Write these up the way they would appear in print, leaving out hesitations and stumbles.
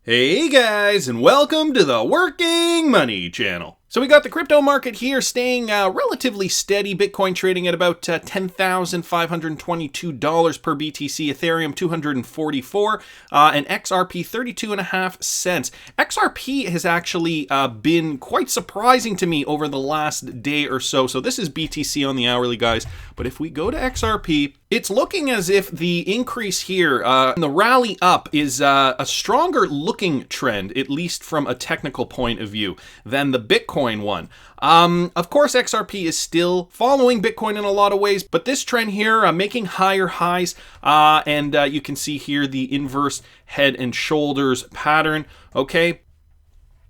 Hey guys, and welcome to the Working Money channel. So we got the crypto market here staying relatively steady. Bitcoin trading at about $10,522 per BTC, Ethereum 244, and XRP 32.5 cents. XRP has actually been quite surprising to me over the last day or so. So this is BTC on the hourly, guys. But if we go to XRP, it's looking as if the increase here, the rally up, is a stronger looking trend, at least from a technical point of view, than the Bitcoin one. Of course, XRP is still following Bitcoin in a lot of ways, but this trend here, making higher highs, and you can see here the inverse head and shoulders pattern, okay?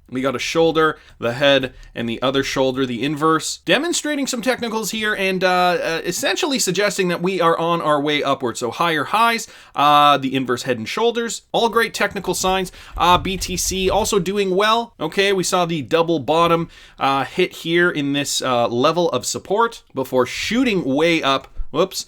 We got a shoulder, the head, and the other shoulder, the inverse, demonstrating some technicals here and essentially suggesting that we are on our way upward. So higher highs, the inverse head and shoulders, all great technical signs. BTC also doing well. Okay, we saw the double bottom hit here in this level of support before shooting way up. Whoops.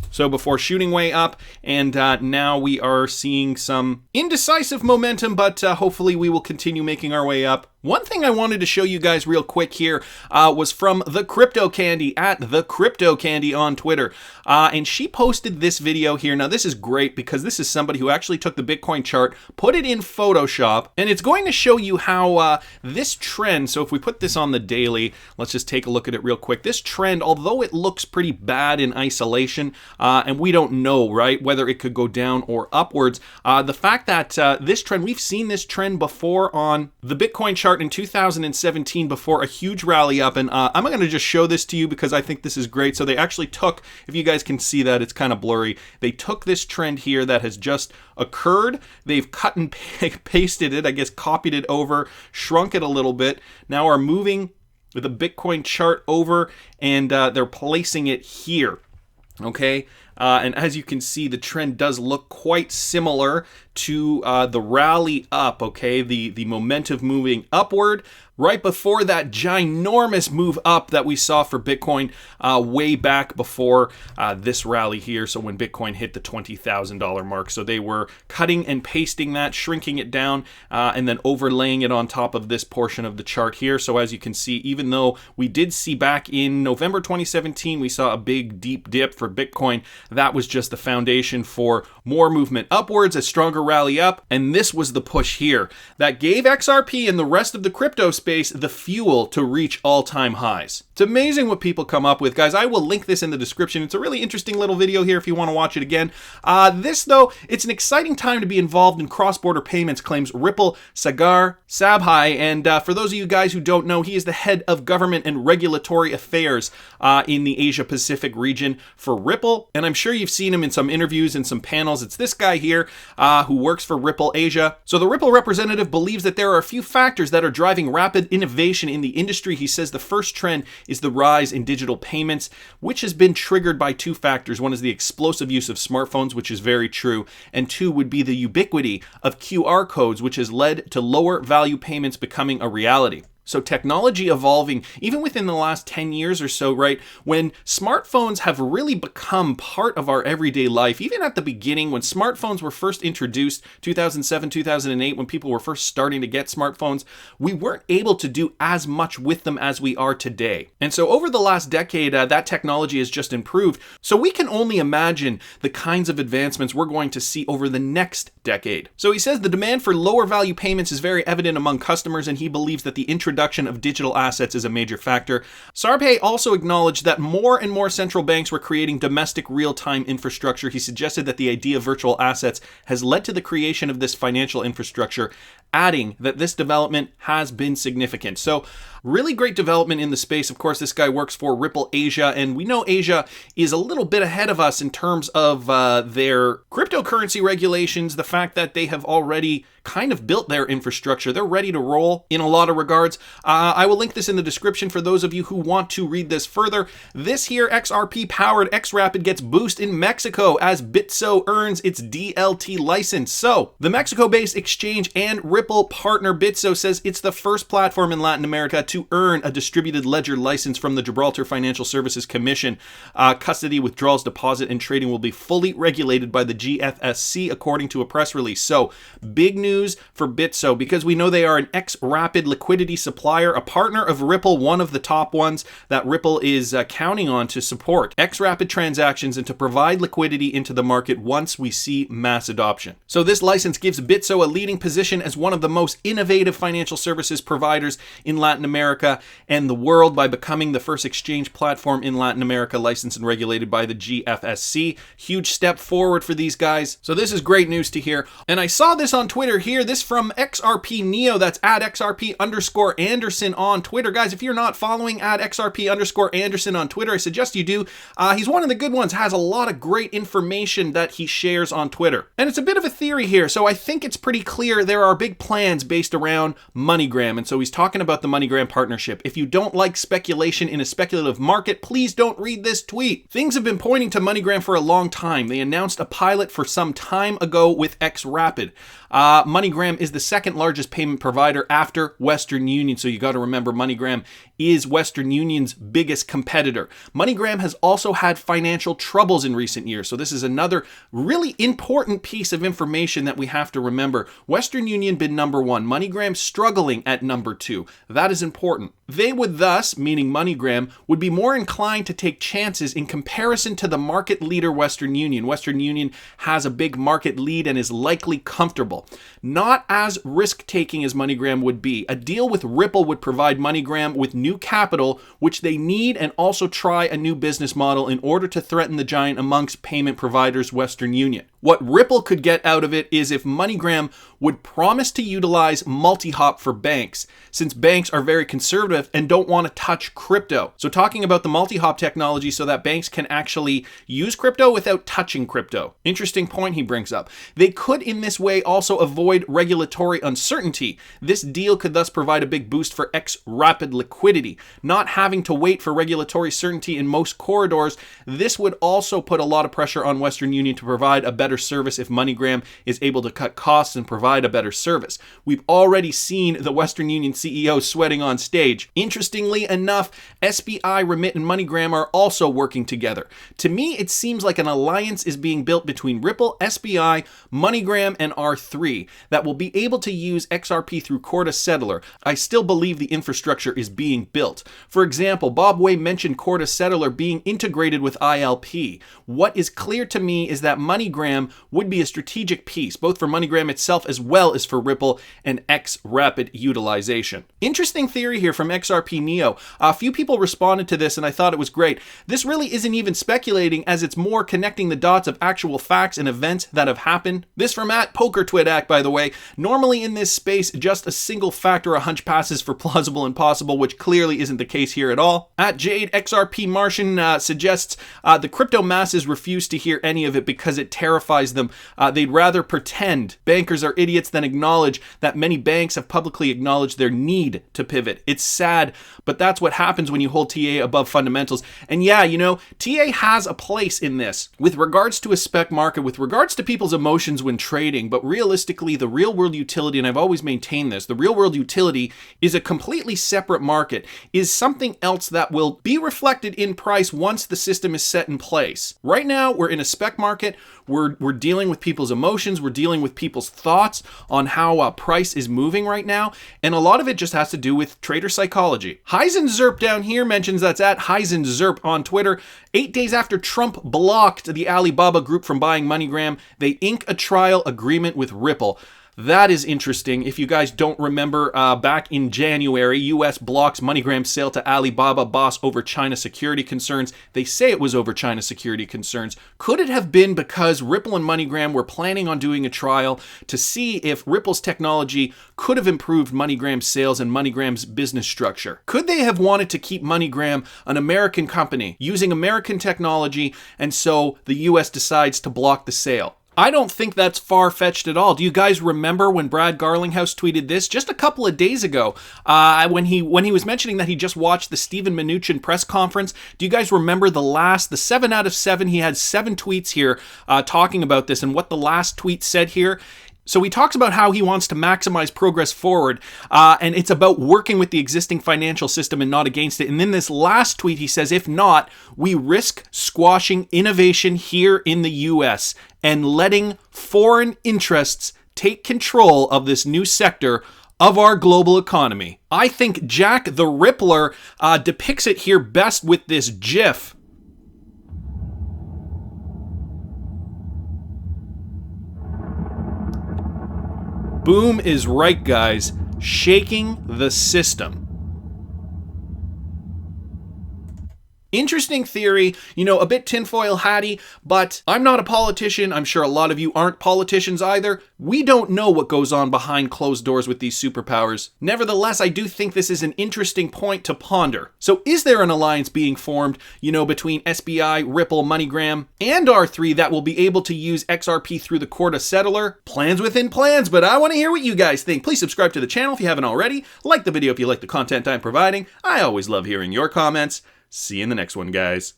So before shooting way up, and now we are seeing some indecisive momentum, but hopefully we will continue making our way up. One thing I wanted to show you guys real quick here was from the Crypto Candy at the Crypto Candy on Twitter. And she posted this video here. Now this is great because this is somebody who actually took the Bitcoin chart, put it in Photoshop, and it's going to show you how this trend, so if we put this on the daily, let's just take a look at it real quick. This trend, although it looks pretty bad in isolation, and we don't know, right, whether it could go down or upwards, the fact that this trend, we've seen this trend before on the Bitcoin chart in 2017 before a huge rally up, and I'm going to just show this to you because I think this is great. So they actually took, if you guys can see that, it's kind of blurry, they took this trend here that has just occurred, they've cut and pasted it, I guess copied it over, shrunk it a little bit, now are moving the Bitcoin chart over, and they're placing it here. Okay, and as you can see, the trend does look quite similar to the rally up, okay, the momentum moving upward right before that ginormous move up that we saw for Bitcoin way back before this rally here, so when Bitcoin hit the $20,000 mark. So they were cutting and pasting that, shrinking it down, and then overlaying it on top of this portion of the chart here. So as you can see, even though we did see back in November 2017, we saw a big deep dip for Bitcoin, that was just the foundation for more movement upwards, a stronger rally up, and this was the push here that gave XRP and the rest of the crypto space the fuel to reach all-time highs. It's amazing what people come up with, guys. I will link this in the description. It's a really interesting little video here if you want to watch it again. This, though, it's an exciting time to be involved in cross-border payments, claims Ripple Sagar Sarbhai. And for those of you guys who don't know, he is the head of government and regulatory affairs in the Asia-Pacific region for Ripple. And I'm sure you've seen him in some interviews and some panels. It's this guy here who works for Ripple Asia. So the Ripple representative believes that there are a few factors that are driving rapid innovation in the industry. He says the first trend is the rise in digital payments, which has been triggered by two factors. One is the explosive use of smartphones, which is very true, and two would be the ubiquity of QR codes, which has led to lower value payments becoming a reality. So technology evolving, even within the last 10 years or so, right? When smartphones have really become part of our everyday life, even at the beginning, when smartphones were first introduced, 2007, 2008, when people were first starting to get smartphones, we weren't able to do as much with them as we are today. And so over the last decade, that technology has just improved. So we can only imagine the kinds of advancements we're going to see over the next decade. So he says the demand for lower value payments is very evident among customers, and he believes that the introduction of digital assets is a major factor. Sarbhai also acknowledged that more and more central banks were creating domestic real-time infrastructure. He suggested that the idea of virtual assets has led to the creation of this financial infrastructure, adding that this development has been significant. So really great development in the space. Of course, this guy works for Ripple Asia, and we know Asia is a little bit ahead of us in terms of their cryptocurrency regulations, the fact that they have already kind of built their infrastructure. They're ready to roll in a lot of regards. I will link this in the description for those of you who want to read this further. This here XRP-powered XRapid gets boost in Mexico as Bitso earns its DLT license. So the Mexico-based exchange and Ripple Ripple partner Bitso says it's the first platform in Latin America to earn a distributed ledger license from the Gibraltar Financial Services Commission. Custody, withdrawals, deposit, and trading will be fully regulated by the GFSC, according to a press release. So, big news for Bitso, because we know they are an XRapid liquidity supplier, a partner of Ripple, one of the top ones that Ripple is counting on to support XRapid transactions and to provide liquidity into the market once we see mass adoption. So this license gives Bitso a leading position as one of the most innovative financial services providers in Latin America and the world by becoming the first exchange platform in Latin America licensed and regulated by the GFSC. Huge step forward for these guys. So this is great news to hear. And I saw this on Twitter here, this from XRP Neo, that's at XRP_Anderson on Twitter. Guys, if you're not following at XRP_Anderson on Twitter, I suggest you do. He's one of the good ones, has a lot of great information that he shares on Twitter. And it's a bit of a theory here, so I think it's pretty clear there are big plans based around MoneyGram, and so he's talking about the MoneyGram partnership. If you don't like speculation in a speculative market, please don't read this tweet. Things have been pointing to MoneyGram for a long time. They announced a pilot for some time ago with XRapid. MoneyGram is the second largest payment provider after Western Union, so you got to remember MoneyGram is Western Union's biggest competitor. MoneyGram has also had financial troubles in recent years, so this is another really important piece of information that we have to remember. Western Union been number one, MoneyGram struggling at number two. That is important. They would thus, meaning MoneyGram, would be more inclined to take chances in comparison to the market leader Western Union. Western Union has a big market lead and is likely comfortable. Not as risk-taking as MoneyGram would be. A deal with Ripple would provide MoneyGram with new capital, which they need, and also try a new business model in order to threaten the giant amongst payment providers, Western Union. What Ripple could get out of it is if MoneyGram would promise to utilize multi-hop for banks, since banks are very conservative and don't want to touch crypto. So talking about the multi-hop technology so that banks can actually use crypto without touching crypto. Interesting point he brings up. They could in this way also avoid regulatory uncertainty. This deal could thus provide a big boost for XRapid liquidity. Not having to wait for regulatory certainty in most corridors, this would also put a lot of pressure on Western Union to provide a better service if MoneyGram is able to cut costs and provide a better service. We've already seen the Western Union CEO sweating on stage. Interestingly enough, SBI, Remit, and MoneyGram are also working together. To me, it seems like an alliance is being built between Ripple, SBI, MoneyGram, and R3 that will be able to use XRP through Corda Settler. I still believe the infrastructure is being built. For example, Bob Way mentioned Corda Settler being integrated with ILP. What is clear to me is that MoneyGram would be a strategic piece, both for MoneyGram itself as well as for Ripple and XRapid utilization. Interesting theory here from XRP Neo. A few people responded to this and I thought it was great. This really isn't even speculating, as it's more connecting the dots of actual facts and events that have happened. This from at PokerTwit, by the way. Normally in this space, just a single fact or a hunch passes for plausible and possible, which clearly isn't the case here at all. At Jade, XRP Martian suggests the crypto masses refuse to hear any of it because it terrifies them. They'd rather pretend. Bankers are idiots than acknowledge that many banks have publicly acknowledged their need to pivot. It's sad, but that's what happens when you hold TA above fundamentals. And yeah, you know, TA has a place in this with regards to a spec market, with regards to people's emotions when trading, but realistically, the real world utility, and I've always maintained this, the real world utility is a completely separate market, is something else that will be reflected in price once the system is set in place. Right now, we're in a spec market. We're dealing with people's emotions. We're dealing with people's thoughts on how price is moving right now. And a lot of it just has to do with trader psychology. HeisenZerp down here mentions, that's at HeisenZerp on Twitter. 8 days after Trump blocked the Alibaba group from buying MoneyGram, they ink a trial agreement with Ripple. That is interesting. If you guys don't remember, back in January, US blocks MoneyGram's sale to Alibaba boss over China security concerns. They say it was over China security concerns. Could it have been because Ripple and MoneyGram were planning on doing a trial to see if Ripple's technology could have improved MoneyGram's sales and MoneyGram's business structure? Could they have wanted to keep MoneyGram an American company using American technology, and so the US decides to block the sale? I don't think that's far-fetched at all. Do you guys remember when Brad Garlinghouse tweeted this just a couple of days ago when he was mentioning that he just watched the Steven Mnuchin press conference? Do you guys remember the 7 out of 7? He had 7 tweets here talking about this, and what the last tweet said here? So he talks about how he wants to maximize progress forward, and it's about working with the existing financial system and not against it. And then this last tweet, he says, if not, we risk squashing innovation here in the US and letting foreign interests take control of this new sector of our global economy. I think Jack the Rippler depicts it here best with this GIF. Boom is right, guys. Shaking the system. Interesting theory, you know, a bit tinfoil hatty, but I'm not a politician. I'm sure a lot of you aren't politicians either. We don't know what goes on behind closed doors with these superpowers. Nevertheless, I do think this is an interesting point to ponder. So is there an alliance being formed, you know, between SBI, Ripple, MoneyGram, and R3 that will be able to use XRP through the Corda settler? Plans within plans, but I want to hear what you guys think. Please subscribe to the channel if you haven't already. Like the video if you like the content I'm providing. I always love hearing your comments. See you in the next one, guys.